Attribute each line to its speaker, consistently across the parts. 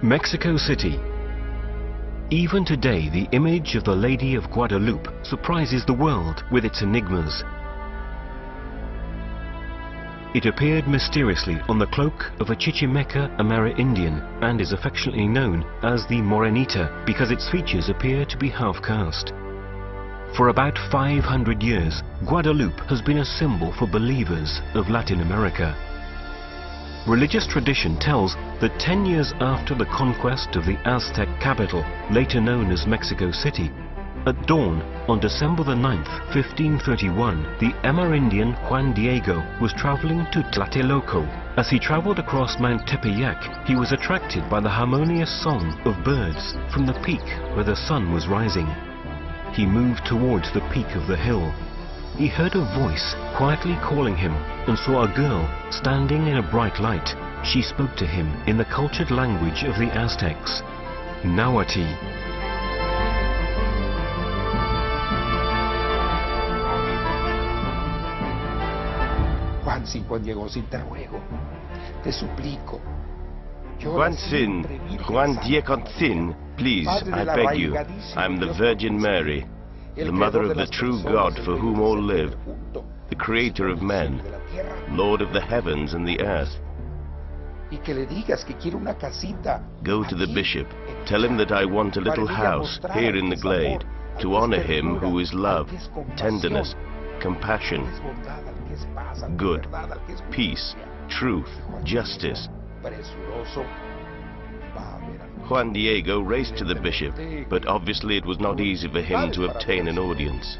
Speaker 1: Mexico City. Even today, the image of the Lady of Guadalupe surprises the world with its enigmas. It appeared mysteriously on the cloak of a Chichimeca Amerindian and is affectionately known as the Morenita because its features appear to be half-caste. For about 500 years, Guadalupe has been a symbol for believers of Latin America. Religious tradition tells that 10 years after the conquest of the Aztec capital, later known as Mexico City, at dawn on December the 9th, 1531, the Amerindian Juan Diego was traveling to Tlatelolco. As he traveled across Mount Tepeyac, he was attracted by the harmonious song of birds from the peak where the sun was rising. He moved towards the peak of the hill. He heard a voice quietly calling him and saw a girl standing in a bright light. She spoke to him in the cultured language of the Aztecs, Nahuatl.
Speaker 2: Juan Diego, sin te ruego, te suplico.
Speaker 3: Juan Diego, please, I beg you, I am the Virgin Mary, the mother of the true God for whom all live, the creator of men, Lord of the heavens and the earth. Go to the bishop, tell him that I want a little house here in the glade, to honor him who is love, tenderness, compassion, good, peace, truth, justice. Juan Diego raced to the bishop, but obviously it was not easy for him to obtain an audience.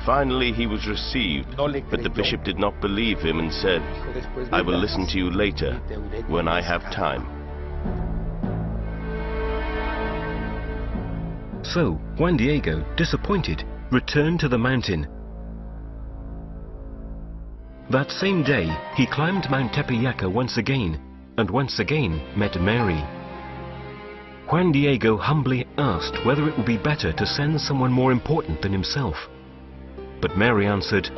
Speaker 3: Finally he was received, but the bishop did not believe him and said, I will listen to you later, when I have time.
Speaker 1: So Juan Diego, disappointed, returned to the mountain. That same day, he climbed Mount Tepeyac once again, and once again met Mary. Juan Diego humbly asked whether it would be better to send someone more important than himself. But Mary answered,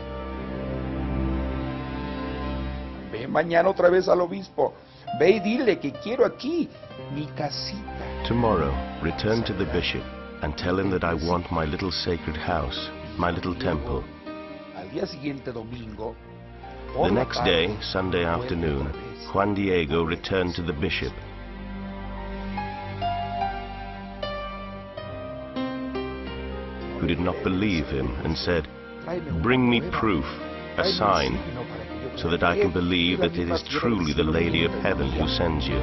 Speaker 2: Ve mañana otra vez al obispo. Ve y dile que quiero aquí mi casita.
Speaker 3: Tomorrow, return to the bishop and tell him that I want my little sacred house, my little temple.
Speaker 2: Al día siguiente, domingo,
Speaker 3: the next day, Sunday afternoon, Juan Diego returned to the bishop. Who did not believe him and said, bring me proof, a sign, so that I can believe that it is truly the Lady of Heaven who sends you.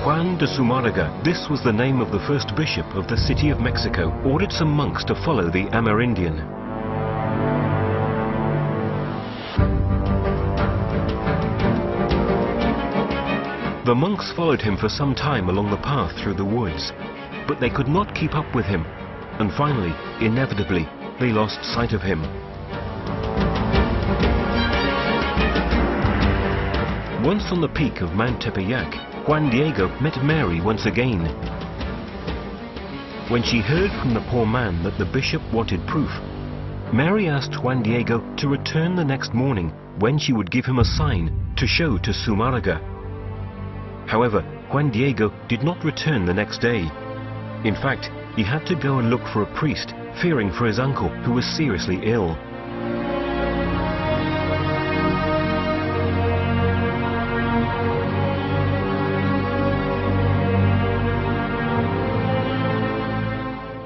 Speaker 1: Juan de Zumarraga, this was the name of the first bishop of the city of Mexico, ordered some monks to follow the Amerindian. The monks followed him for some time along the path through the woods, but they could not keep up with him, and finally, inevitably, they lost sight of him. Once on the peak of Mount Tepeyac, Juan Diego met Mary once again. When she heard from the poor man that the bishop wanted proof, Mary asked Juan Diego to return the next morning when she would give him a sign to show to Zumarraga. However, Juan Diego did not return the next day. In fact, he had to go and look for a priest, fearing for his uncle, who was seriously ill.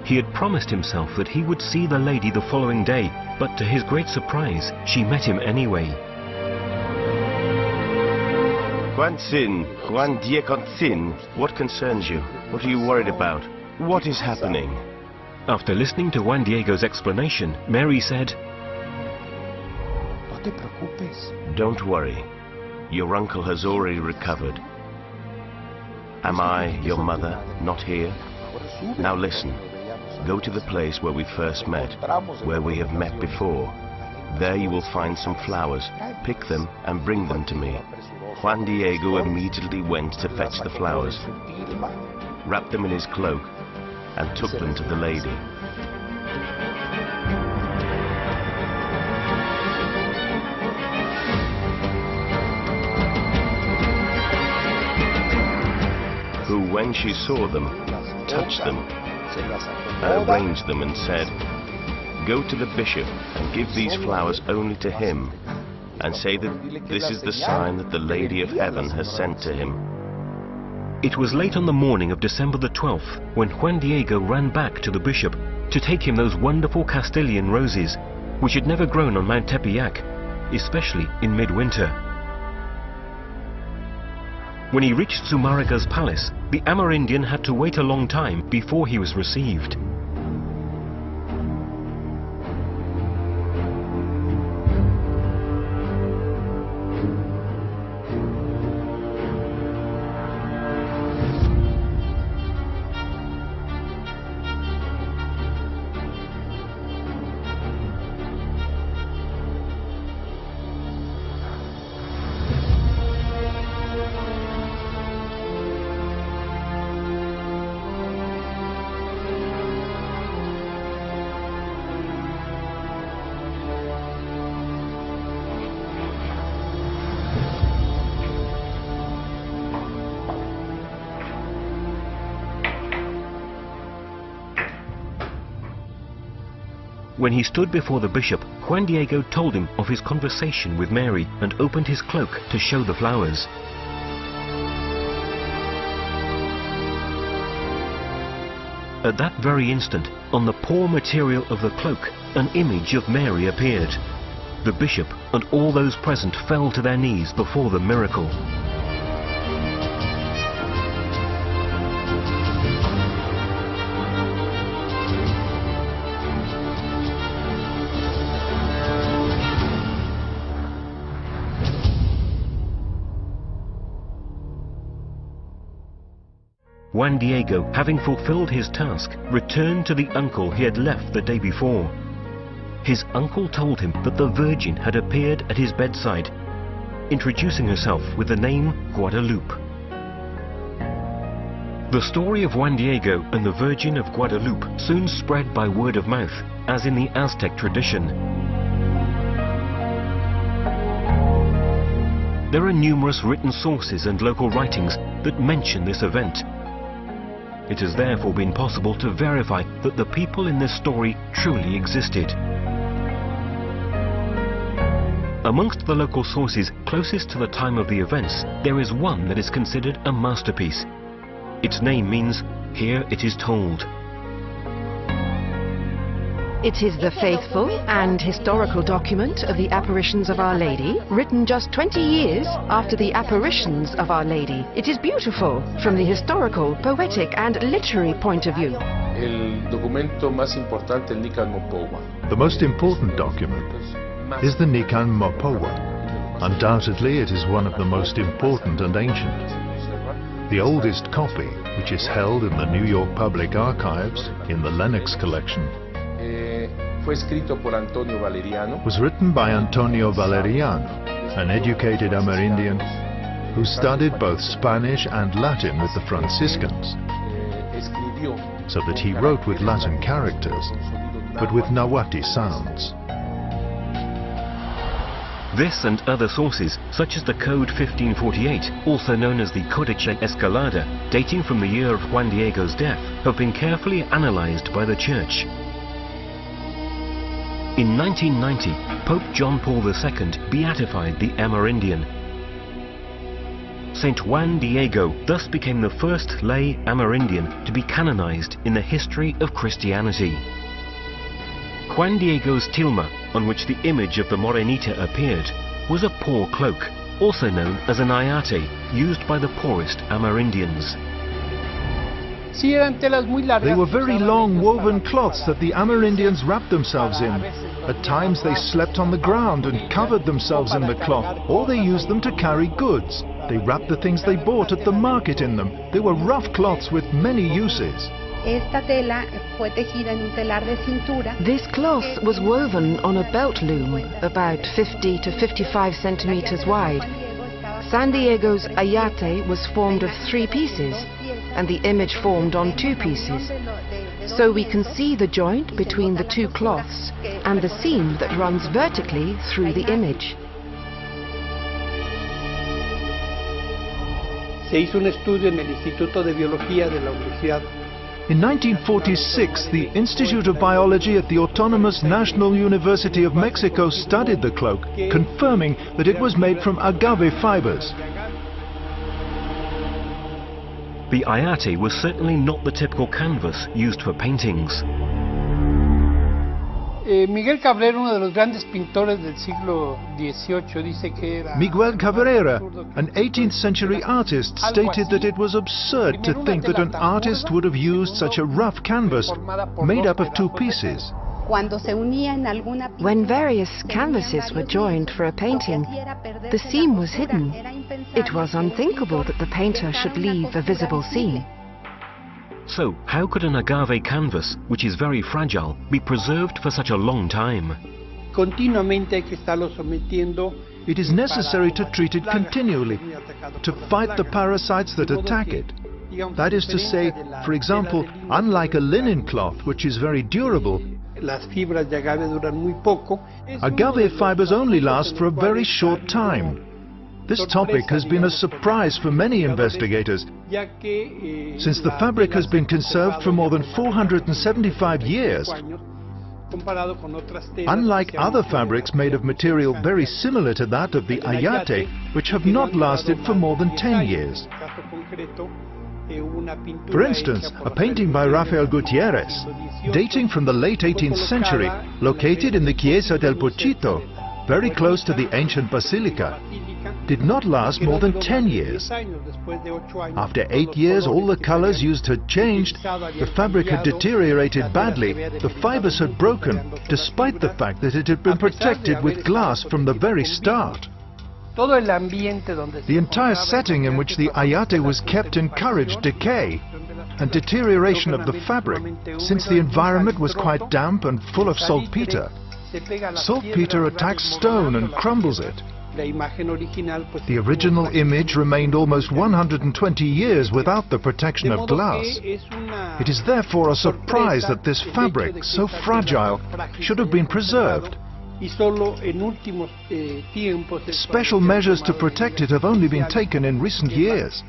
Speaker 1: He had promised himself that he would see the lady the following day, but to his great surprise, she met him anyway.
Speaker 3: Juan Diego, what concerns you? What are you worried about? What is happening?
Speaker 1: After listening to Juan Diego's explanation, Mary said,
Speaker 2: No te preocupes.
Speaker 3: Don't worry. Your uncle has already recovered. Am I, your mother, not here? Now listen. Go to the place where we first met, where we have met before. There you will find some flowers. Pick them and bring them to me. Juan Diego immediately went to fetch the flowers, wrapped them in his cloak, and took them to the lady. Who, when she saw them, touched them, and arranged them and said, "Go to the bishop and give these flowers only to him, and say that this is the sign that the Lady of Heaven has sent to him."
Speaker 1: It was late on the morning of December the 12th when Juan Diego ran back to the bishop to take him those wonderful Castilian roses, which had never grown on Mount Tepeyac, especially in midwinter. When he reached Zumarraga's palace, the Amerindian had to wait a long time before he was received. When he stood before the bishop, Juan Diego told him of his conversation with Mary and opened his cloak to show the flowers. At that very instant, on the poor material of the cloak, an image of Mary appeared. The bishop and all those present fell to their knees before the miracle. Juan Diego, having fulfilled his task, returned to the uncle he had left the day before. His uncle told him that the Virgin had appeared at his bedside, introducing herself with the name Guadalupe. The story of Juan Diego and the Virgin of Guadalupe soon spread by word of mouth, as in the Aztec tradition. There are numerous written sources and local writings that mention this event. It has therefore been possible to verify that the people in this story truly existed. Amongst the local sources closest to the time of the events, there is one that is considered a masterpiece. Its name means, "Here it is told."
Speaker 4: It is the faithful and historical document of the apparitions of Our Lady, written just 20 years after the apparitions of Our Lady. It is beautiful from the historical, poetic and literary point of view.
Speaker 5: The
Speaker 6: most important document is the Nican Mopowa. Undoubtedly, it is one of the most important and ancient. The oldest copy, which is held in the New York Public Archives in the Lenox collection, was written by Antonio Valeriano, an educated Amerindian who studied both Spanish and Latin with the Franciscans, so that he wrote with Latin characters, but with Nahuatl sounds.
Speaker 1: This and other sources, such as the Code 1548, also known as the Códice Escalada, dating from the year of Juan Diego's death, have been carefully analyzed by the Church. In 1990, Pope John Paul II beatified the Amerindian. Saint Juan Diego thus became the first lay Amerindian to be canonized in the history of Christianity. Juan Diego's tilma, on which the image of the Morenita appeared, was a poor cloak, also known as an ayate, used by the poorest Amerindians.
Speaker 6: They were very long woven cloths that the Amerindians wrapped themselves in. At times they slept on the ground and covered themselves in the cloth, or they used them to carry goods. They wrapped the things they bought at the market in them. They were rough cloths with many uses.
Speaker 4: This cloth was woven on a belt loom about 50 to 55 centimeters wide. San Diego's ayate was formed of 3 pieces, and the image formed on 2 pieces. So we can see the joint between the 2 cloths and the seam that runs vertically through the image.
Speaker 5: Se hizo un estudio en el Instituto de Biología de la Universidad.
Speaker 6: In 1946, the Institute of Biology at the Autonomous National University of Mexico studied the cloak, confirming that it was made from agave fibers.
Speaker 1: The ayate was certainly not the typical canvas used for paintings.
Speaker 5: Miguel Cabrera, uno de los grandes pintores del siglo XVIII, dice que era...
Speaker 6: Miguel Cabrera, an 18th century artist, stated that it was absurd to think that an artist would have used such a rough canvas made up of 2 pieces.
Speaker 4: When various canvases were joined for a painting, the seam was hidden. It was unthinkable that the painter should leave a visible seam.
Speaker 1: So, how could an agave canvas, which is very fragile, be preserved for such a long time?
Speaker 6: It is necessary to treat it continually, to fight the parasites that attack it. That is to say, for example, unlike a linen cloth, which is very durable, agave fibers only last for a very short time. This topic has been a surprise for many investigators, since the fabric has been conserved for more than 475 years. Unlike other fabrics made of material very similar to that of the ayate, which have not lasted for more than 10 years. For instance, a painting by Rafael Gutierrez, dating from the late 18th century, located in the Chiesa del Pochito, very close to the ancient basilica, did not last more than 10 years. After 8 years, all the colors used had changed, the fabric had deteriorated badly, the fibers had broken, despite the fact that it had been protected with glass from the very start. The entire setting in which the ayate was kept encouraged decay and deterioration of the fabric, since the environment was quite damp and full of saltpeter. Saltpeter attacks stone and crumbles it. The original image remained almost 120 years without the protection of glass. It is therefore a surprise that this fabric, so fragile, should have been preserved. Special measures to protect it have only been taken in recent years.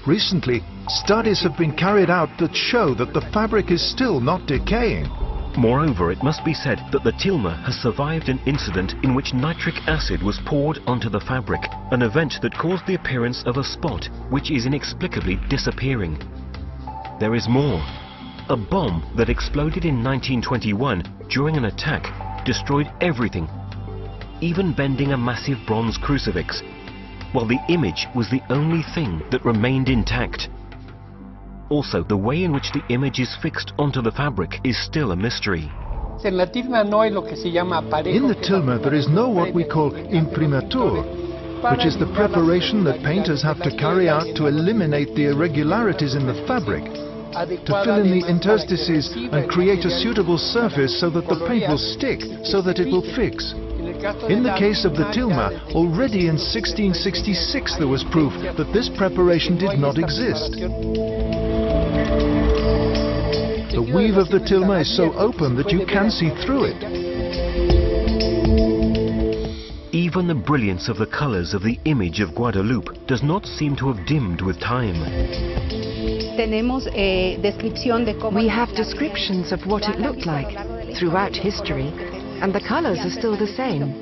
Speaker 6: Recently, studies have been carried out that show that the fabric is still not decaying.
Speaker 1: Moreover, it must be said that the tilma has survived an incident in which nitric acid was poured onto the fabric, an event that caused the appearance of a spot which is inexplicably disappearing. There is more. A bomb that exploded in 1921 during an attack destroyed everything, even bending a massive bronze crucifix, while the image was the only thing that remained intact. Also, the way in which the image is fixed onto the fabric is still a mystery.
Speaker 6: In the tilma there is no what we call imprimatur, which is the preparation that painters have to carry out to eliminate the irregularities in the fabric, to fill in the interstices and create a suitable surface so that the paint will stick, so that it will fix. In the case of the tilma, already in 1666 there was proof that this preparation did not exist. The weave of the tilma is so open that you can see through it.
Speaker 1: Even the brilliance of the colors of the image of Guadalupe does not seem to have dimmed with time.
Speaker 4: We have descriptions of what it looked like throughout history, and the colors are still the same.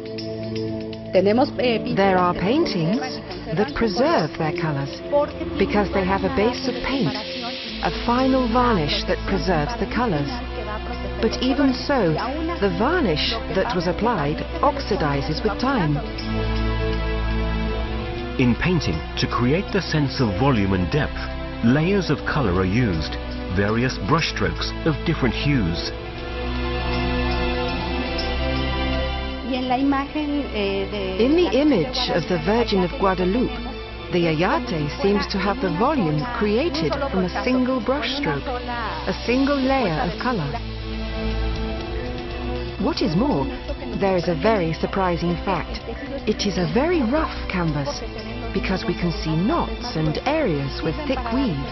Speaker 4: There are paintings that preserve their colors because they have a base of paint, a final varnish that preserves the colors. But even so, the varnish that was applied oxidizes with time.
Speaker 1: In painting, to create the sense of volume and depth, layers of color are used, various brushstrokes of different hues.
Speaker 4: In the image of the Virgin of Guadalupe, the ayate seems to have the volume created from a single brushstroke, a single layer of color. What is more, there is a very surprising fact. It is a very rough canvas, because we can see knots and areas with thick weave.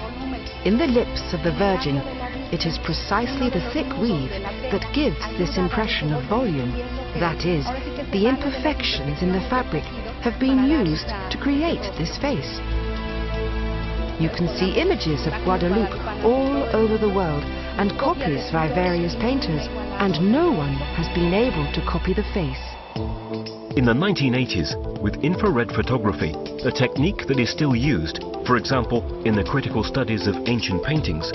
Speaker 4: In the lips of the Virgin, it is precisely the thick weave that gives this impression of volume. That is, the imperfections in the fabric have been used to create this face. You can see images of Guadalupe all over the world and copies by various painters, and no one has been able to copy the face.
Speaker 1: In the 1980s, with infrared photography, a technique that is still used, for example, in the critical studies of ancient paintings,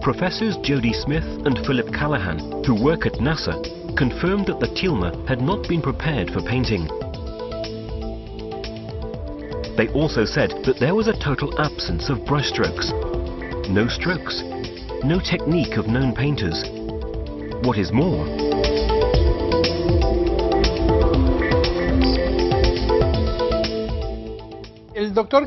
Speaker 1: Professors Jody Smith and Philip Callahan, who work at NASA, confirmed that the tilma had not been prepared for painting. They also said that there was a total absence of brushstrokes. No strokes. No technique of known painters. What is more,
Speaker 5: Dr.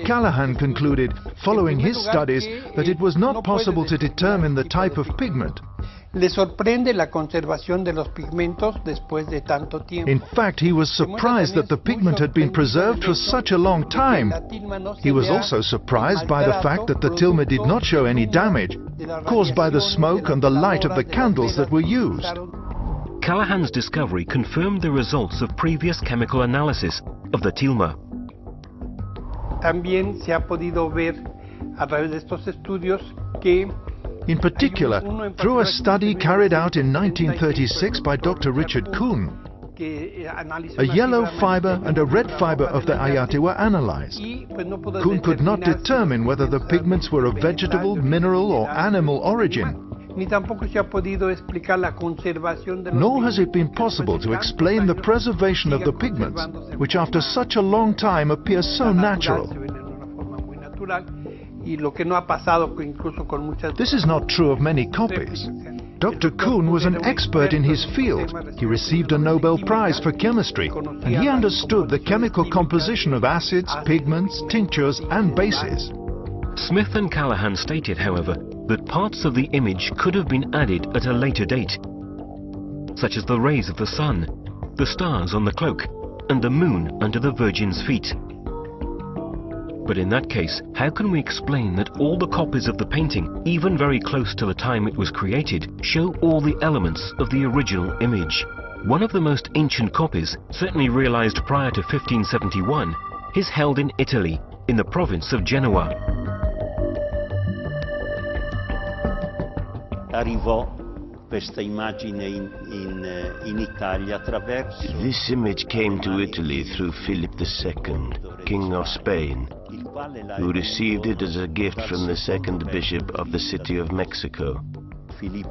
Speaker 5: Callahan
Speaker 6: concluded, following his studies, that it was not possible to determine the type of pigment.
Speaker 5: Le sorprende la conservación de los pigmentos después de tanto tiempo.
Speaker 6: In fact, he was surprised that the pigment had been preserved for such a long time. He was also surprised by the fact that the tilma did not show any damage caused by the smoke and the light of the candles that were used.
Speaker 1: Callahan's discovery confirmed the results of previous chemical analysis of the tilma.
Speaker 5: También se ha podido ver a través de estos estudios que
Speaker 6: in particular, through a study carried out in 1936 by Dr. Richard Kuhn, a yellow fiber and a red fiber of the ayate were analyzed. Kuhn could not determine whether the pigments were of vegetable, mineral or animal origin. Nor has it been possible to explain the preservation of the pigments, which after such a long time appear so natural. This is not true of many copies. Dr. Kuhn was an expert in his field. He received a Nobel Prize for chemistry, and he understood the chemical composition of acids, pigments, tinctures, and bases.
Speaker 1: Smith and Callahan stated, however, that parts of the image could have been added at a later date, such as the rays of the sun, the stars on the cloak, and the moon under the Virgin's feet. But in that case, how can we explain that all the copies of the painting, even very close to the time it was created, show all the elements of the original image? One of the most ancient copies, certainly realized prior to 1571, is held in Italy, in the province of Genoa.
Speaker 3: This image came to Italy through Philip II, King of Spain, who received it as a gift from the second bishop of the city of Mexico. Philip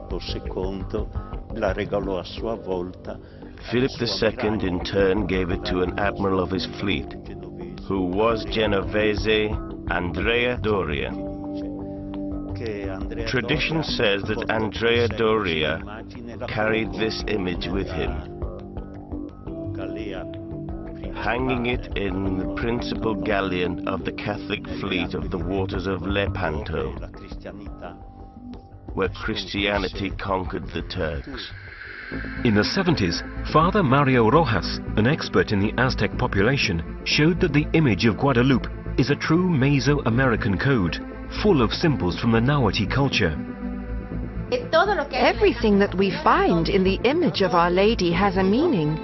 Speaker 3: II in turn gave it to an admiral of his fleet, who was Genovese Andrea Doria. Tradition says that Andrea Doria carried this image with him, hanging it in the principal galleon of the Catholic fleet of the waters of Lepanto, where Christianity conquered the Turks.
Speaker 1: In the 70s, Father Mario Rojas, an expert in the Aztec population, showed that the image of Guadalupe is a true Mesoamerican code, full of symbols from the Nahuatl culture.
Speaker 4: Everything that we find in the image of Our Lady has a meaning.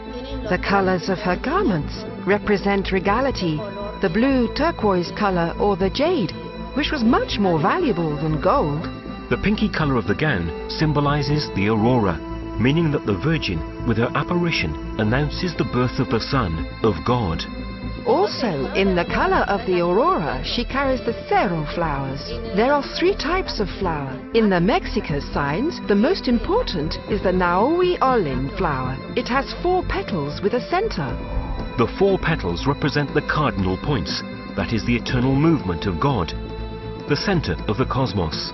Speaker 4: The colors of her garments represent regality, the blue turquoise color or the jade, which was much more valuable than gold.
Speaker 1: The pinky color of the gown symbolizes the aurora, meaning that the Virgin, with her apparition, announces the birth of the Son of God.
Speaker 4: Also, in the color of the aurora, she carries the cerro flowers. There are 3 types of flower. In the Mexica signs, the most important is the Naui Olin flower. It has 4 petals with a center.
Speaker 1: The 4 petals represent the cardinal points, that is the eternal movement of God, the center of the cosmos.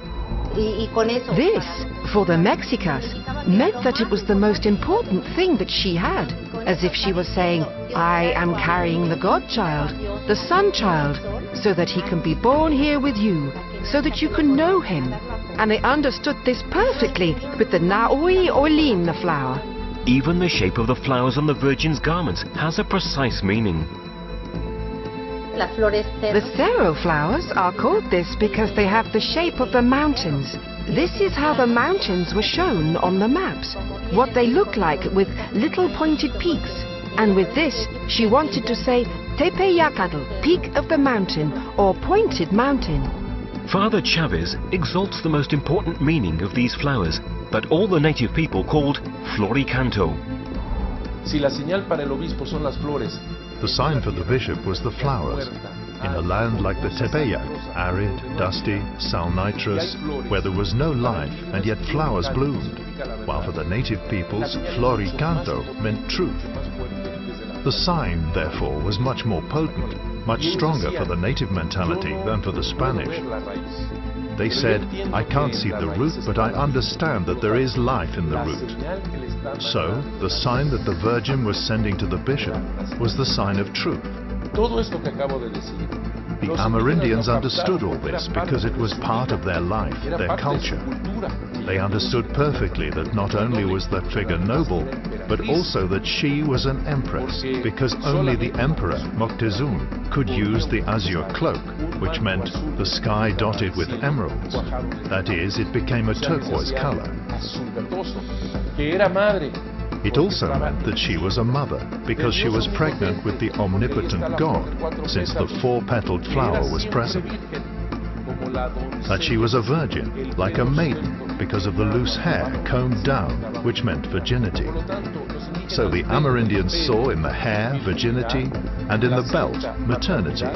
Speaker 4: This, for the Mexicas, meant that it was the most important thing that she had, as if she was saying, I am carrying the God-child, the Sun-child, so that he can be born here with you, so that you can know him. And they understood this perfectly with the Naui Olin flower.
Speaker 1: Even the shape of the flowers on the Virgin's garments has a precise meaning.
Speaker 4: The cerro flowers are called this because they have the shape of the mountains. This is how the mountains were shown on the maps, what they look like with little pointed peaks. And with this, she wanted to say Tepeyacatl, peak of the mountain, or pointed mountain.
Speaker 1: Father Chavez exalts the most important meaning of these flowers, that all the native people called floricanto.
Speaker 7: Si la señal para el obispo son las flores,
Speaker 6: the sign for the bishop was the flowers. In a land like the Tepeyac, arid, dusty, salnitrous, where there was no life and yet flowers bloomed, while for the native peoples, floricanto meant truth. The sign, therefore, was much more potent, much stronger for the native mentality than for the Spanish. They said, I can't see the root, but I understand that there is life in the root. So, the sign that the Virgin was sending to the bishop was the sign of truth. The Amerindians understood all this because it was part of their life, their culture. They understood perfectly that not only was that figure noble, but also that she was an empress, because only the emperor, Moctezuma, could use the azure cloak, which meant the sky dotted with emeralds. That is, it became a turquoise color. It also meant that she was a mother, because she was pregnant with the omnipotent God, since the four-petaled flower was present. That she was a virgin, like a maiden, because of the loose hair combed down, which meant virginity. So the Amerindians saw in the hair virginity, and in the belt maternity.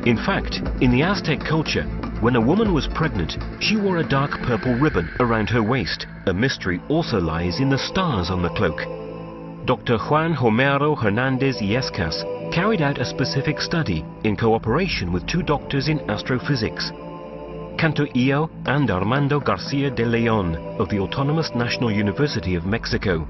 Speaker 1: In fact, in the Aztec culture, when a woman was pregnant, she wore a dark purple ribbon around her waist. A mystery also lies in the stars on the cloak. Dr. Juan Homero Hernandez Yescas carried out a specific study in cooperation with two doctors in astrophysics, Canto Io and Armando Garcia de Leon of the Autonomous National University of Mexico.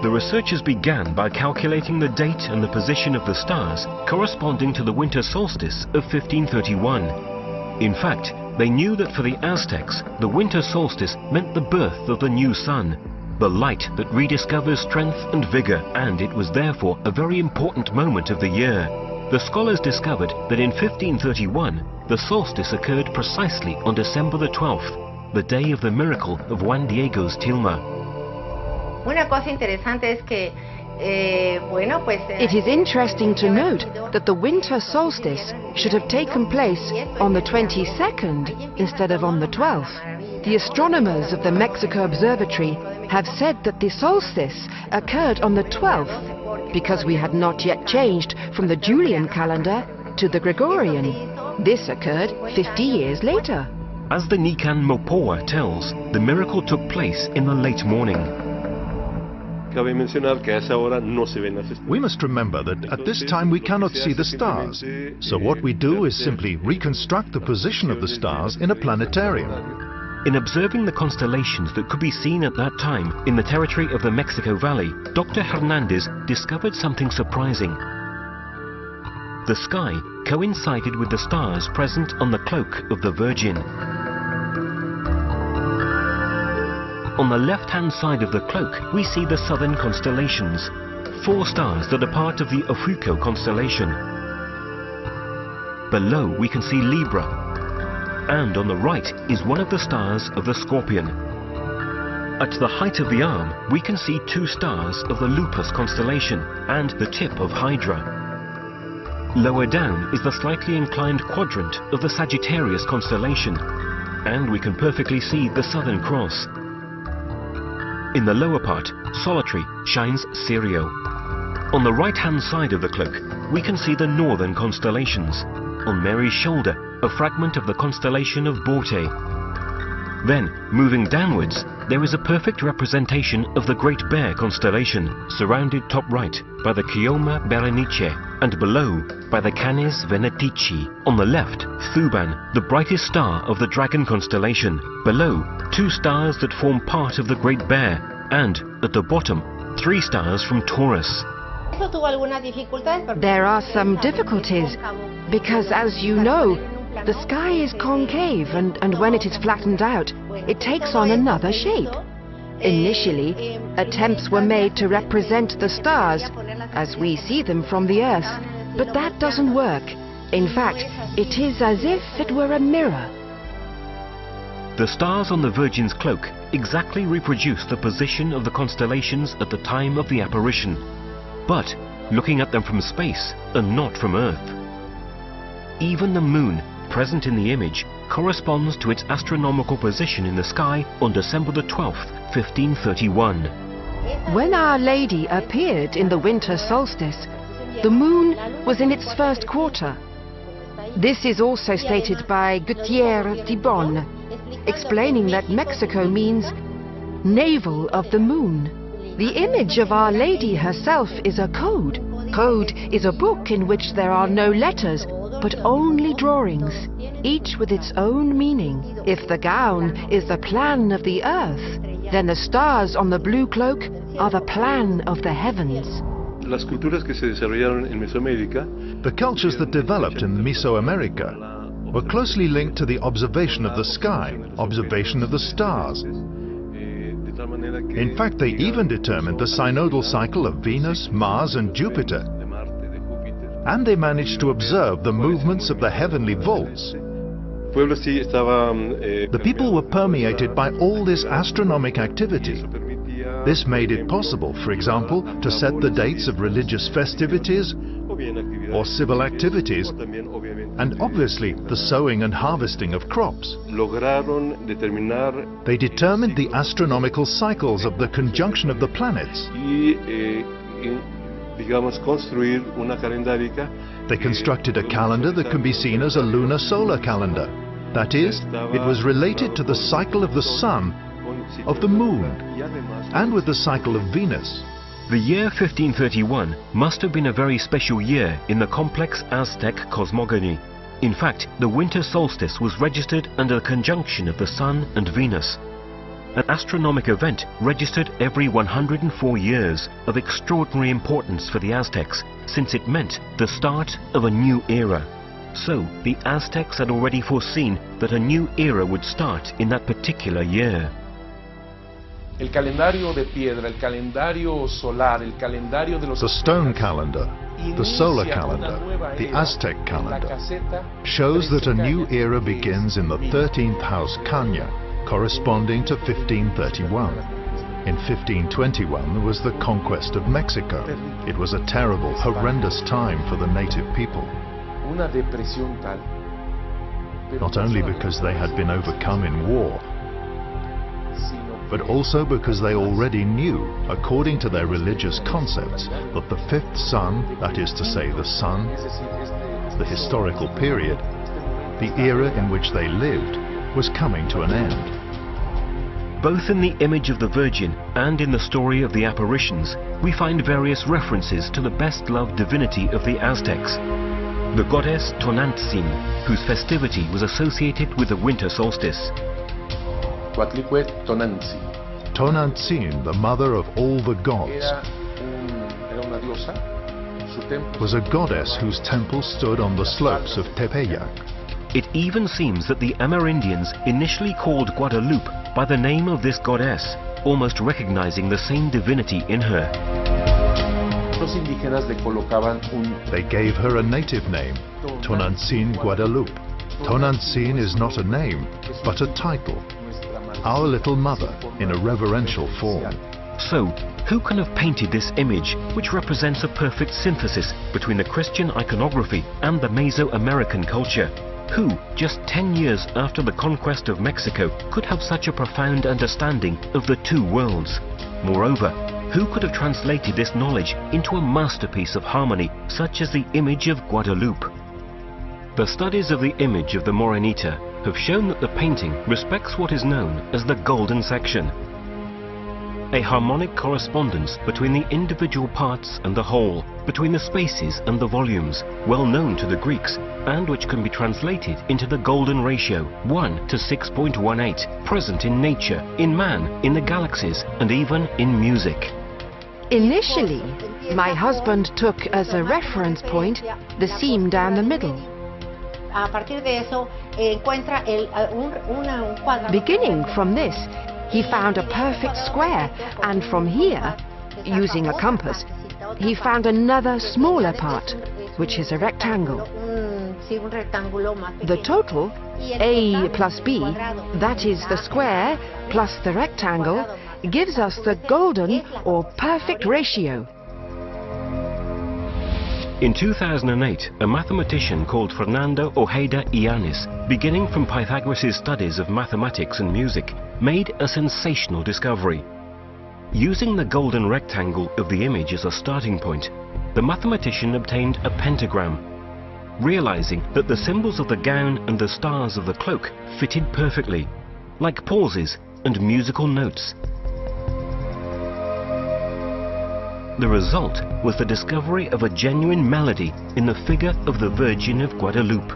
Speaker 1: The researchers began by calculating the date and the position of the stars corresponding to the winter solstice of 1531. In fact, they knew that for the Aztecs, the winter solstice meant the birth of the new sun, the light that rediscovers strength and vigor, and it was therefore a very important moment of the year. The scholars discovered that in 1531, the solstice occurred precisely on December the 12th, the day of the miracle of Juan Diego's tilma.
Speaker 4: It is interesting to note that the winter solstice should have taken place on the 22nd instead of on the 12th. The astronomers of the Mexico Observatory have said that the solstice occurred on the 12th because we had not yet changed from the Julian calendar to the Gregorian. This occurred 50 years later.
Speaker 1: As the Nican Mopoa tells, the miracle took place in the late morning.
Speaker 6: We must remember that at this time we cannot see the stars, so what we do is simply reconstruct the position of the stars in a planetarium.
Speaker 1: In observing the constellations that could be seen at that time in the territory of the Mexico Valley, Dr. Hernandez discovered something surprising. The sky coincided with the stars present on the cloak of the Virgin. On the left-hand side of the cloak, we see the southern constellations, 4 stars that are part of the Ofiuco constellation. Below, we can see Libra, and on the right is one of the stars of the Scorpion. At the height of the arm, we can see 2 stars of the Lupus constellation and the tip of Hydra. Lower down is the slightly inclined quadrant of the Sagittarius constellation, and we can perfectly see the Southern Cross. In the lower part, solitary, shines Sirio. On the right-hand side of the cloak, we can see the northern constellations. On Mary's shoulder, a fragment of the constellation of Borte. Then, moving downwards, there is a perfect representation of the Great Bear constellation, surrounded top right by the Chioma Berenice. and below by the Canes Venetici. On the left, Thuban, the brightest star of the dragon constellation. Below, 2 stars that form part of the Great Bear, and at the bottom, 3 stars from Taurus.
Speaker 4: There are some difficulties because, as you know, the sky is concave, and when it is flattened out, it takes on another shape. Initially, attempts were made to represent the stars as we see them from the Earth, but that doesn't work. In fact, it is as if it were a mirror.
Speaker 1: The stars on the Virgin's cloak exactly reproduce the position of the constellations at the time of the apparition, but looking at them from space and not from Earth. Even the moon, present in the image, corresponds to its astronomical position in the sky on December the 12th, 1531.
Speaker 4: When Our Lady appeared in the winter solstice, the moon was in its first quarter. This is also stated by Gutierrez de Bon, explaining that Mexico means navel of the moon. The image of Our Lady herself is a code. Code is a book in which there are no letters, but only drawings, each with its own meaning. If the gown is the plan of the earth, then the stars on the blue cloak are the plan of the heavens.
Speaker 6: The cultures that developed in Mesoamerica were closely linked to the observation of the sky, observation of the stars. In fact, they even determined the synodal cycle of Venus, Mars and Jupiter. And they managed to observe the movements of the heavenly vaults. The people were permeated by all this astronomic activity. This made it possible, for example, to set the dates of religious festivities or civil activities, and obviously the sowing and harvesting of crops. They determined the astronomical cycles of the conjunction of the planets. They constructed a calendar that can be seen as a lunar solar calendar. That is, it was related to the cycle of the sun, of the moon, and with the cycle of Venus.
Speaker 1: The year 1531 must have been a very special year in the complex Aztec cosmogony. In fact, the winter solstice was registered under the conjunction of the Sun and Venus. An astronomic event registered every 104 years of extraordinary importance for the Aztecs, since it meant the start of a new era. So, the Aztecs had already foreseen that a new era would start in that particular year.
Speaker 7: El calendario de piedra, el calendario solar, el calendario de los...
Speaker 6: The stone calendar, the solar calendar, the Aztec calendar, shows that a new era begins in the 13th house Caña, corresponding to 1531. In 1521 there was the Conquest of Mexico. It was a terrible, horrendous time for the native people. Not only because they had been overcome in war, but also because they already knew, according to their religious concepts, that the 5th sun, that is to say the sun, the historical period, the era in which they lived, was coming to an end.
Speaker 1: Both in the image of the Virgin and in the story of the apparitions, we find various references to the best-loved divinity of the Aztecs, the goddess Tonantzin, whose festivity was associated with the winter solstice.
Speaker 6: Tonantzin, the mother of all the gods, was a goddess whose temple stood on the slopes of Tepeyac.
Speaker 1: It even seems that the Amerindians initially called Guadalupe by the name of this goddess, almost recognizing the same divinity in her.
Speaker 6: They gave her a native name, Tonantzin Guadalupe. Tonantzin is not a name, but a title. Our Little Mother, in a reverential form.
Speaker 1: So, who can have painted this image, which represents a perfect synthesis between the Christian iconography and the Mesoamerican culture? Who, just 10 years after the conquest of Mexico, could have such a profound understanding of the two worlds? Moreover, who could have translated this knowledge into a masterpiece of harmony, such as the image of Guadalupe? The studies of the image of the Morenita have shown that the painting respects what is known as the golden section. a harmonic correspondence between the individual parts and the whole, between the spaces and the volumes, well known to the Greeks, and which can be translated into the golden ratio, 1 to 6.18, present in nature, in man, in the galaxies, and even in music.
Speaker 4: Initially, my husband took as a reference point the seam down the middle. Beginning from this, he found a perfect square, and from here, using a compass, he found another smaller part, which is a rectangle. The total, A plus B, that is the square plus the rectangle, gives us the golden or perfect ratio.
Speaker 1: In 2008, a mathematician called Fernando Ojeda Yanis, beginning from Pythagoras' studies of mathematics and music, made a sensational discovery. Using the golden rectangle of the image as a starting point, the mathematician obtained a pentagram, realizing that the symbols of the gown and the stars of the cloak fitted perfectly, like pauses and musical notes. The result was the discovery of a genuine melody in the figure of the Virgin of Guadalupe.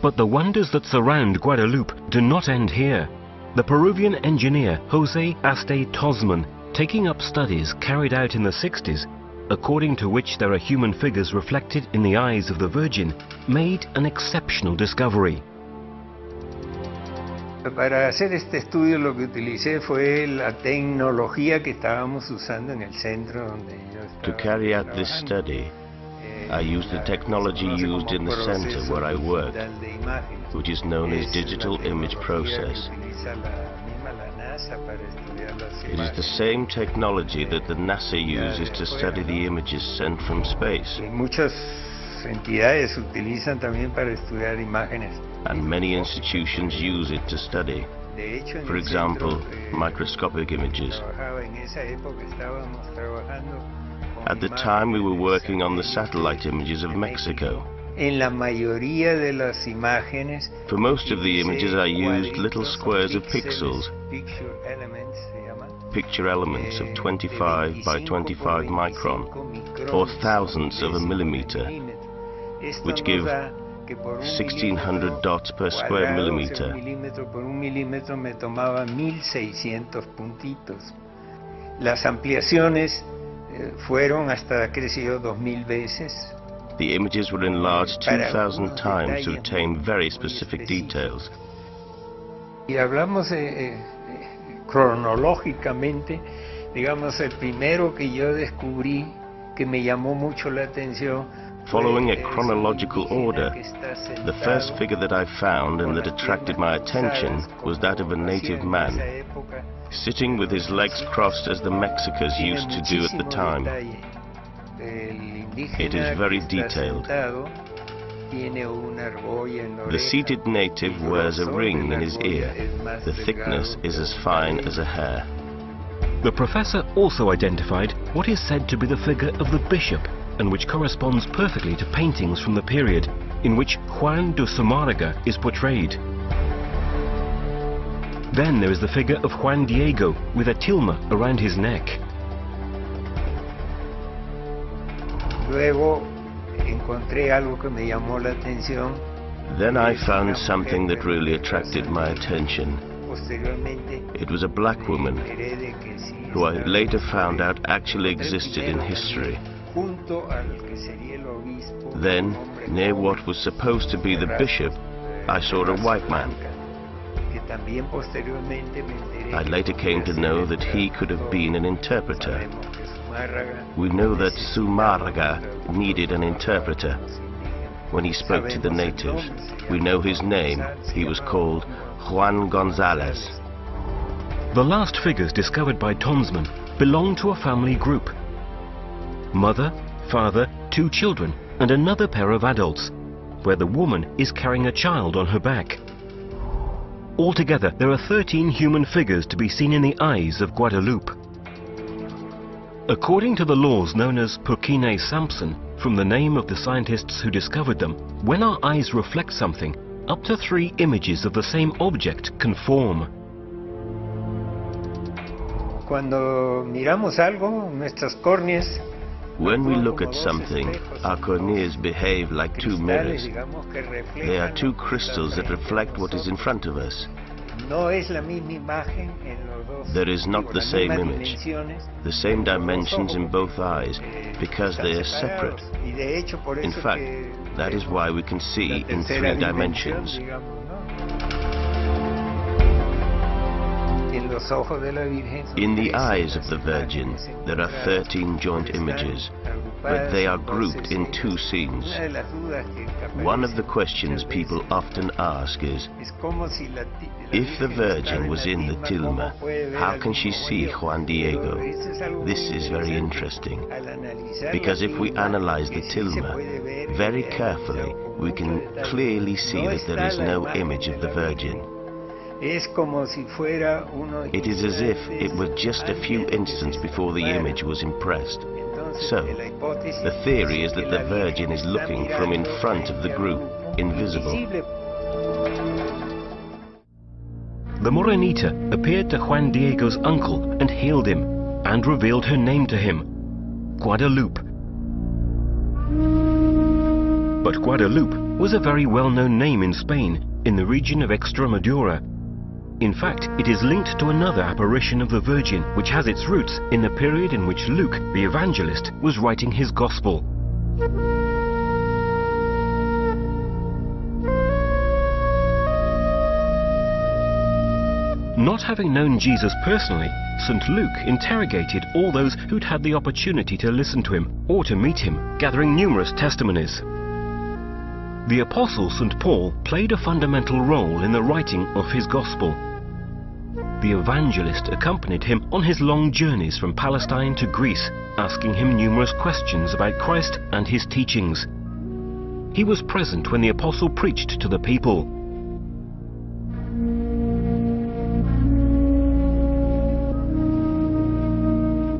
Speaker 1: But the wonders that surround Guadalupe do not end here. The Peruvian engineer Jose Aste Tosman, taking up studies carried out in the 60s, according to which there are human figures reflected in the eyes of the Virgin, made an exceptional discovery.
Speaker 8: Para hacer este estudio lo que utilicé fue la tecnología que estábamos usando en el centro donde yo estaba.
Speaker 3: To carry out this study, I used the technology used in the center where I work, which is known as digital image process. It is the same technology that the NASA uses to study the images sent from space.
Speaker 8: Muchas entidades utilizan también para estudiar imágenes.
Speaker 3: And many institutions use it to study. For example, microscopic images. At the time we were working on the satellite images of Mexico. For most of the images I used little squares of pixels, picture elements of 25 by 25 micron, or thousandths of a millimeter, which give 1600 dots per square millimeter.
Speaker 8: Las ampliaciones fueron hasta crecido 2000 veces.
Speaker 3: The images were enlarged 2,000 times to attain very specific details.
Speaker 8: Y hablamos cronológicamente, digamos, el primero que yo descubrí que me llamó mucho la atención.
Speaker 3: Following a chronological order, the first figure that I found and that attracted my attention was that of a native man, sitting with his legs crossed as the Mexicans used to do at the time. It is very detailed. The seated native wears a ring in his ear. The thickness is as fine as a hair.
Speaker 1: The professor also identified what is said to be the figure of the bishop, and which corresponds perfectly to paintings from the period in which Juan de Zumárraga is portrayed. Then there is the figure of Juan Diego with a tilma around his neck.
Speaker 8: Luego encontré algo que me llamó la atención.
Speaker 3: Then I found something that really attracted my attention. It was a black woman, who I later found out actually existed in history. Then, near what was supposed to be the bishop, I saw a white man. I later came to know that he could have been an interpreter. We know that Zumárraga needed an interpreter. When he spoke to the natives, we know his name. He was called Juan González.
Speaker 1: The last figures discovered by Tonsman belong to a family group. Mother, father, 2 children, and another pair of adults, where the woman is carrying a child on her back. Altogether, there are 13 human figures to be seen in the eyes of Guadalupe. According to the laws known as Purkine Sampson, from the name of the scientists who discovered them, when our eyes reflect something, up to 3 images of the same object can form.
Speaker 8: Cuando miramos algo, nuestras córneas,
Speaker 3: When we look at something, our corneas behave like 2 mirrors. They are 2 crystals that reflect what is in front of us. There is not the same image, the same dimensions in both eyes, because they are separate. In fact, that is why we can see in 3 dimensions. In the eyes of the Virgin, there are 13 joint images, but they are grouped in 2 scenes. One of the questions people often ask is, if the Virgin was in the tilma, how can she see Juan Diego? This is very interesting, because if we analyze the tilma very carefully, we can clearly see that there is no image of the Virgin. It is as if it were just a few instants before the image was impressed. So, the theory is that the Virgin is looking from in front of the group, invisible.
Speaker 1: The Morenita appeared to Juan Diego's uncle and healed him, and revealed her name to him, Guadalupe. But Guadalupe was a very well-known name in Spain, in the region of Extremadura. In fact, it is linked to another apparition of the Virgin, which has its roots in the period in which Luke, the evangelist, was writing his Gospel. Not having known Jesus personally, St. Luke interrogated all those who'd had the opportunity to listen to him or to meet him, gathering numerous testimonies. The Apostle St. Paul played a fundamental role in the writing of his Gospel. The evangelist accompanied him on his long journeys from Palestine to Greece, asking him numerous questions about Christ and his teachings. He was present when the apostle preached to the people.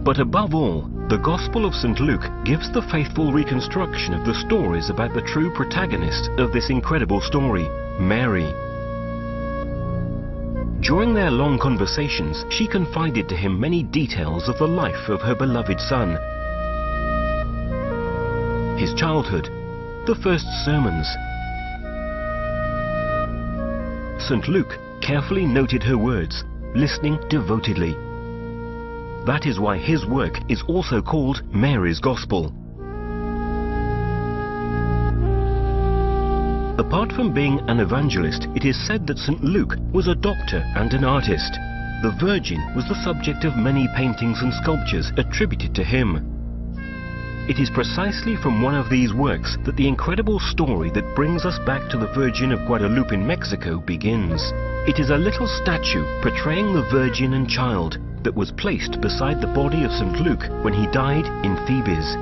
Speaker 1: But above all, the Gospel of St. Luke gives the faithful reconstruction of the stories about the true protagonist of this incredible story, Mary. During their long conversations, she confided to him many details of the life of her beloved son. His childhood, the first sermons. St. Luke carefully noted her words, listening devotedly. That is why his work is also called Mary's Gospel. Apart from being an evangelist, it is said that St. Luke was a doctor and an artist. The Virgin was the subject of many paintings and sculptures attributed to him. It is precisely from one of these works that the incredible story that brings us back to the Virgin of Guadalupe in Mexico begins. It is a little statue portraying the Virgin and Child that was placed beside the body of St. Luke when he died in Thebes.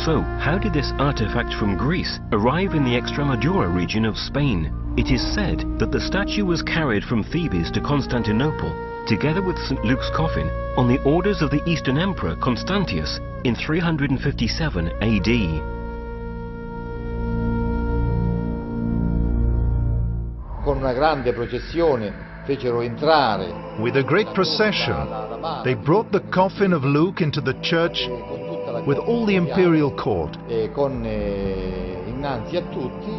Speaker 1: So, how did this artifact from Greece arrive in the Extremadura region of Spain? It is said that the statue was carried from Thebes to Constantinople, together with St. Luke's coffin, on the orders of the Eastern Emperor Constantius in 357 AD.
Speaker 9: Con una grande processione fecero entrare.
Speaker 6: With a great procession, they brought the coffin of Luke into the church with all the imperial court.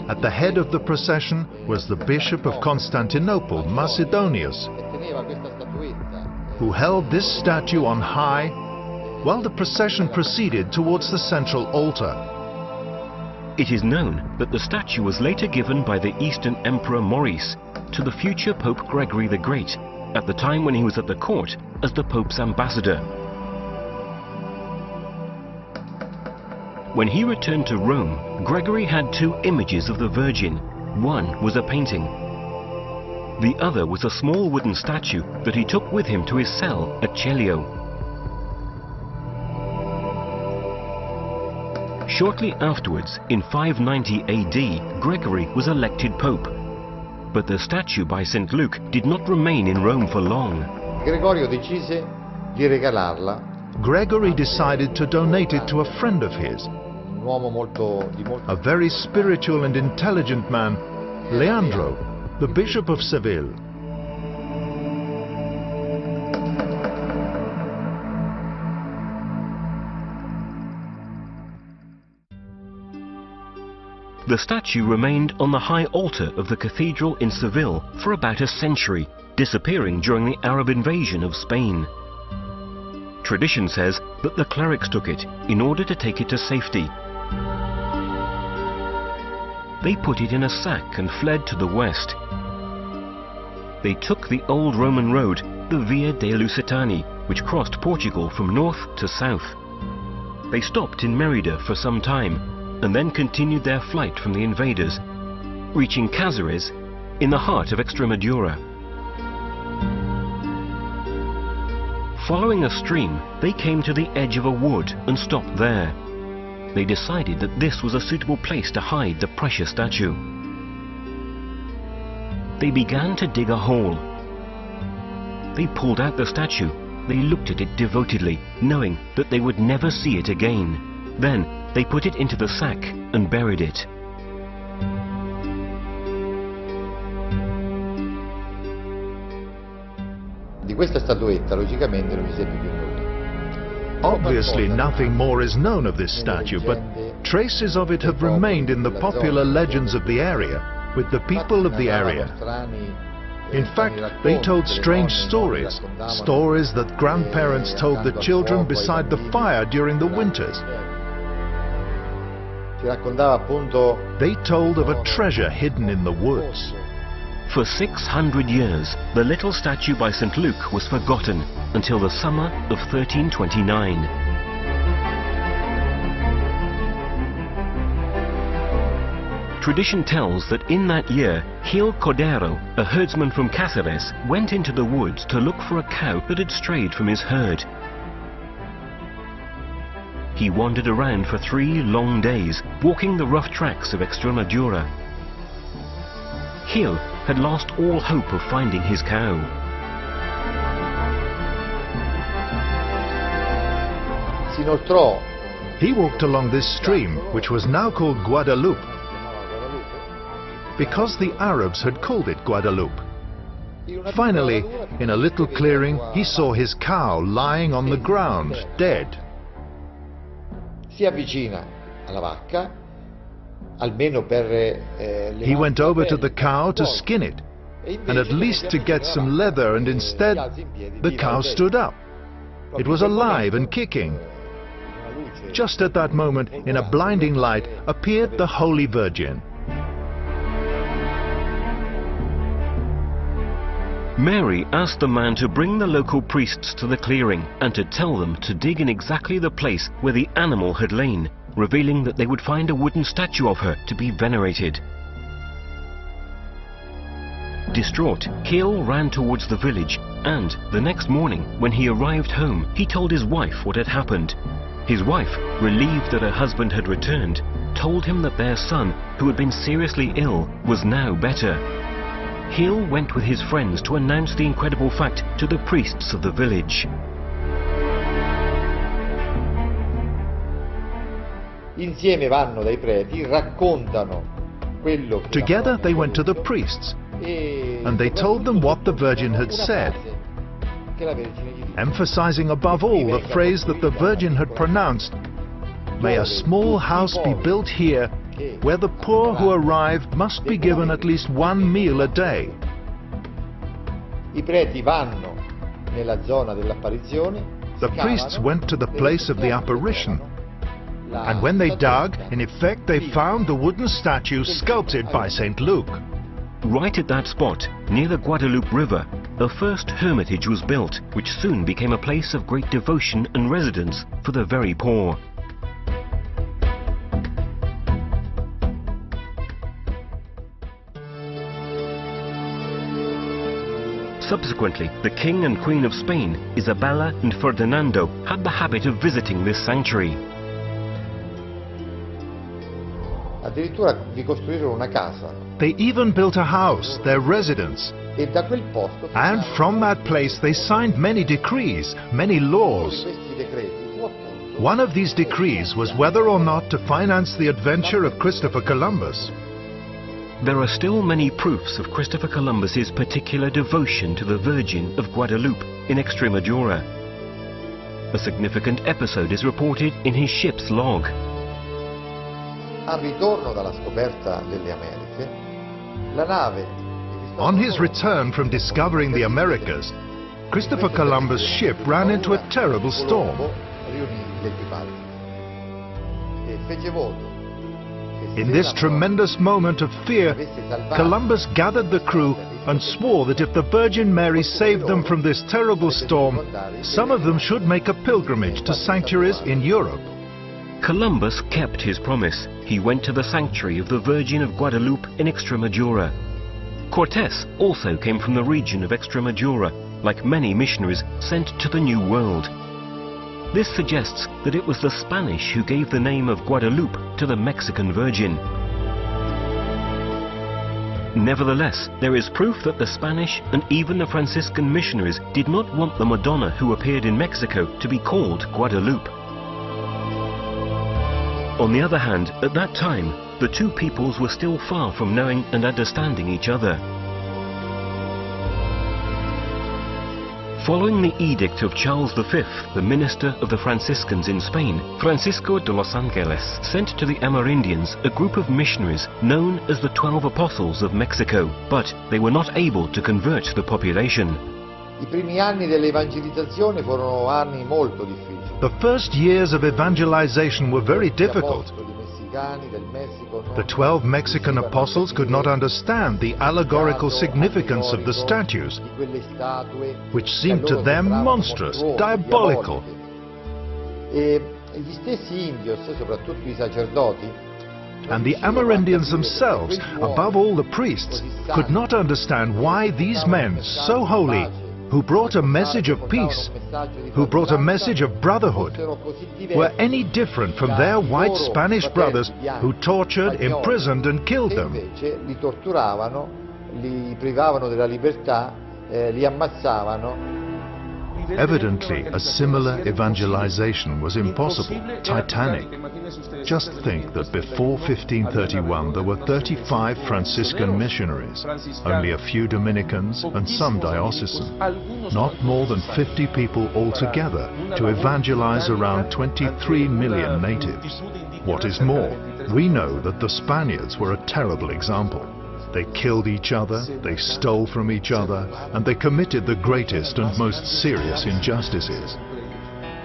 Speaker 6: At the head of the procession was the Bishop of Constantinople, Macedonius, who held this statue on high while the procession proceeded towards the central altar.
Speaker 1: It is known that the statue was later given by the Eastern Emperor Maurice to the future Pope Gregory the Great, at the time when he was at the court as the Pope's ambassador. When he returned to Rome, Gregory had 2 images of the Virgin. One was a painting. The other was a small wooden statue that he took with him to his cell at Celio. Shortly afterwards, in 590 AD, Gregory was elected Pope. But the statue by St. Luke did not remain in Rome for long.
Speaker 9: Gregorio decise di regalarla.
Speaker 6: Gregory decided to donate it to a friend of his,
Speaker 9: Un uomo
Speaker 6: a very spiritual and intelligent man, Leandro, the Bishop of Seville.
Speaker 1: The statue remained on the high altar of the cathedral in Seville for about a century, disappearing during the Arab invasion of Spain. Tradition says that the clerics took it in order to take it to safety. They put it in a sack and fled to the west. They took the old Roman road, the Via dei Lusitani, which crossed Portugal from north to south. They stopped in Merida for some time, and then continued their flight from the invaders, reaching Cáceres in the heart of Extremadura. Following a stream, they came to the edge of a wood and stopped there. They decided that this was a suitable place to hide the precious statue. They began to dig a hole. They pulled out the statue. They looked at it devotedly, knowing that they would never see it again. Then, they put it into the sack and buried it.
Speaker 9: Di questa statuetta logicamente non si seppe più nulla.
Speaker 6: Obviously nothing more is known of this statue, but traces of it have remained in the popular legends of the area, with the people of the area. In fact, they told strange stories, stories that grandparents told the children beside the fire during the winters. They told of a treasure hidden in the woods.
Speaker 1: For 600 years, the little statue by St. Luke was forgotten until the summer of 1329. Tradition tells that in that year, Gil Cordero, a herdsman from Cáceres, went into the woods to look for a cow that had strayed from his herd. He wandered around for 3 long days, walking the rough tracks of Extremadura. Gil had lost all hope of finding his cow.
Speaker 6: He walked along this stream, which was now called Guadalupe, because the Arabs had called it Guadalupe. Finally, in a little clearing, he saw his cow lying on the ground, dead.
Speaker 9: Si avvicina alla vacca, almeno per
Speaker 6: He went over to the cow to skin it, and at least to get some leather, and instead, the cow stood up. It was alive and kicking. Just at that moment, in a blinding light, appeared the Holy Virgin.
Speaker 1: Mary asked the man to bring the local priests to the clearing and to tell them to dig in exactly the place where the animal had lain, revealing that they would find a wooden statue of her to be venerated. Distraught, Gil ran towards the village, and the next morning, when he arrived home, he told his wife what had happened. His wife, relieved that her husband had returned, told him that their son, who had been seriously ill, was now better. Gil went with his friends to announce the incredible fact to the priests of the village.
Speaker 9: Insieme vanno dai preti, raccontano quello che
Speaker 6: Together they went to the priests, and they told them what the Virgin had said, emphasizing above all the phrase that the Virgin had pronounced, "May a small house be built here, where the poor who arrive must be given at least 1 meal a day."
Speaker 9: I preti vanno nella zona dell'apparizione.
Speaker 6: The priests went to the place of the apparition, and when they dug, in effect they found the wooden statue sculpted by St. Luke.
Speaker 1: Right at that spot, near the Guadalupe River, the first hermitage was built, which soon became a place of great devotion and residence for the very poor. Subsequently, the King and Queen of Spain, Isabella and Ferdinando, had the habit of visiting this sanctuary.
Speaker 9: Addirittura vi costruirono una casa.
Speaker 6: They even built a house, their residence.
Speaker 9: E da quel posto...
Speaker 6: And from that place they signed many decrees, many laws.
Speaker 9: Questi decreti fu appunto...
Speaker 6: One of these decrees was whether or not to finance the adventure of Christopher Columbus.
Speaker 1: There are still many proofs of Christopher Columbus's particular devotion to the Virgin of Guadalupe in Extremadura. A significant episode is reported in his ship's log.
Speaker 9: Al ritorno dalla scoperta delle Americhe, la nave...
Speaker 6: On his return from discovering the Americas, Christopher Columbus' ship ran into a terrible storm. In this tremendous moment of fear, Columbus gathered the crew and swore that if the Virgin Mary saved them from this terrible storm, some of them should make a pilgrimage to sanctuaries in Europe.
Speaker 1: Columbus kept his promise. He went to the sanctuary of the Virgin of Guadalupe in Extremadura. Cortés also came from the region of Extremadura, like many missionaries sent to the New World. This suggests that it was the Spanish who gave the name of Guadalupe to the Mexican Virgin. Nevertheless, there is proof that the Spanish and even the Franciscan missionaries did not want the Madonna who appeared in Mexico to be called Guadalupe. On the other hand, at that time, the two peoples were still far from knowing and understanding each other. Following the edict of Charles V, the minister of the Franciscans in Spain, Francisco de los Angeles sent to the Amerindians a group of missionaries known as the 12 Apostles of Mexico, but they were not able to convert the population.
Speaker 9: I primi anni dell'evangelizzazione furono anni molto difficili.
Speaker 6: The first years of evangelization were very difficult. The 12 Mexican apostles could not understand the allegorical significance of the statues, which seemed to them monstrous, diabolical. And the Amerindians themselves, above all the priests, could not understand why these men, so holy, who brought a message of peace, who brought a message of brotherhood, were any different from their white Spanish brothers who tortured, imprisoned and killed them.
Speaker 9: Li torturavano, li privavano della libertà, li ammazzavano.
Speaker 6: Evidently, a similar evangelization was impossible, titanic. Just think that before 1531 there were 35 Franciscan missionaries, only a few Dominicans and some diocesan, not more than 50 people altogether to evangelize around 23 million natives. What is more, we know that the Spaniards were a terrible example. They killed each other, they stole from each other, and they committed the greatest and most serious injustices.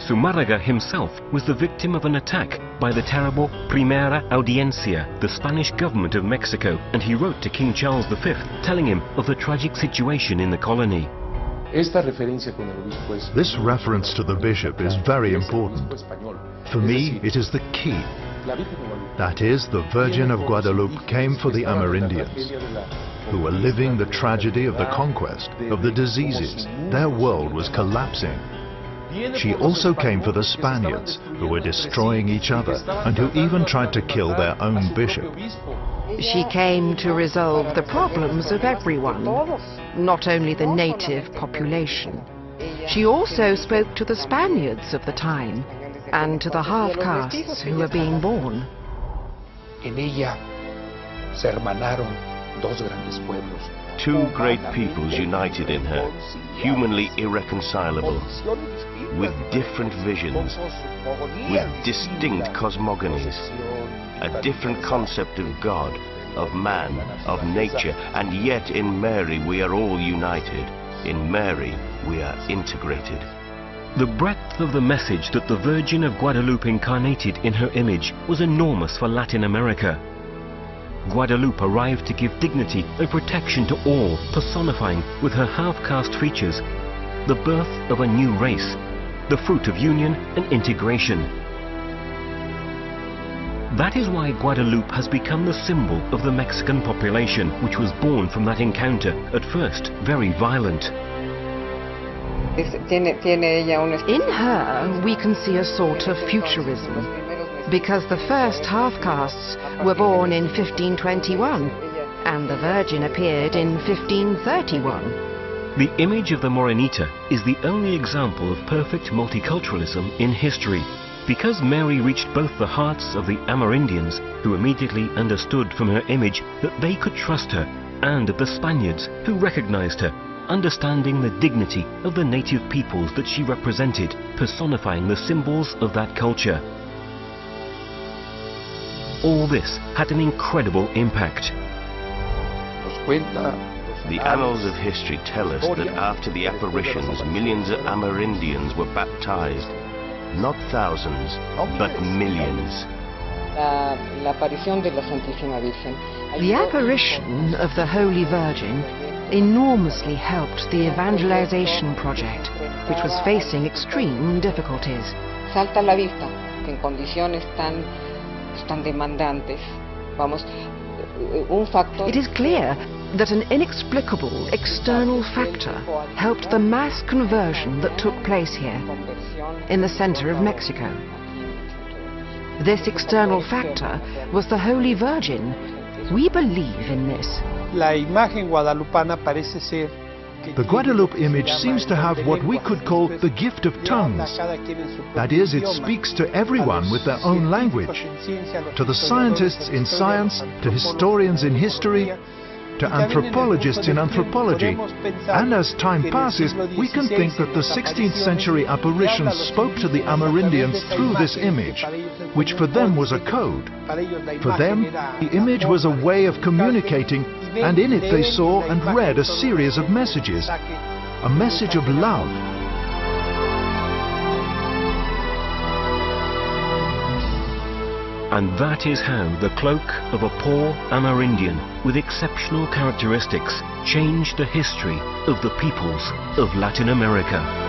Speaker 1: Zumárraga himself was the victim of an attack by the terrible Primera Audiencia, the Spanish government of Mexico, and he wrote to King Charles V, telling him of the tragic situation in the colony.
Speaker 6: This reference to the bishop is very important. For me, it is the key. That is, the Virgin of Guadalupe came for the Amerindians, who were living the tragedy of the conquest, of the diseases. Their world was collapsing. She also came for the Spaniards, who were destroying each other, and who even tried to kill their own bishop.
Speaker 4: She came to resolve the problems of everyone, not only the native population. She also spoke to the Spaniards of the time, and to the half-castes who were being born.
Speaker 2: En ella se hermanaron dos grandes pueblos.
Speaker 3: Two great peoples united in her, humanly irreconcilable, with different visions, with distinct cosmogonies, a different concept of God, of man, of nature, and yet in Mary we are all united. In Mary we are integrated.
Speaker 1: The breadth of the message that the Virgin of Guadalupe incarnated in her image was enormous for Latin America. Guadalupe arrived to give dignity and protection to all, personifying with her half-caste features the birth of a new race, the fruit of union and integration. That is why Guadalupe has become the symbol of the Mexican population, which was born from that encounter, at first very violent.
Speaker 4: In her, we can see a sort of futurism. because the first half-castes were born in 1521 and the Virgin appeared in 1531.
Speaker 1: The image of the Morenita is the only example of perfect multiculturalism in history, because Mary reached both the hearts of the Amerindians, who immediately understood from her image that they could trust her, and of the Spaniards, who recognized her, understanding the dignity of the native peoples that she represented, personifying the symbols of that culture. All this had an incredible impact.
Speaker 3: The annals of history tell us that after the apparitions, millions of Amerindians were baptized. Not thousands, but millions.
Speaker 4: The apparition of the Holy Virgin enormously helped the evangelization project, which was facing extreme difficulties.
Speaker 10: Salta a la vista que en condiciones tan demandantes,
Speaker 4: It is clear that an inexplicable external factor helped the mass conversion that took place here, in the center of Mexico. This external factor was the Holy Virgin. We believe in this.
Speaker 5: La imagen guadalupana parece ser
Speaker 6: The Guadalupe image seems to have what we could call the gift of tongues. That is, it speaks to everyone with their own language. To the scientists in science, to historians in history, to anthropologists in anthropology. And as time passes, we can think that the 16th century apparitions spoke to the Amerindians through this image, which for them was a code. For them, the image was a way of communicating, and in it they saw and read a series of messages, a message of love.
Speaker 1: And that is how the cloak of a poor Amerindian with exceptional characteristics changed the history of the peoples of Latin America.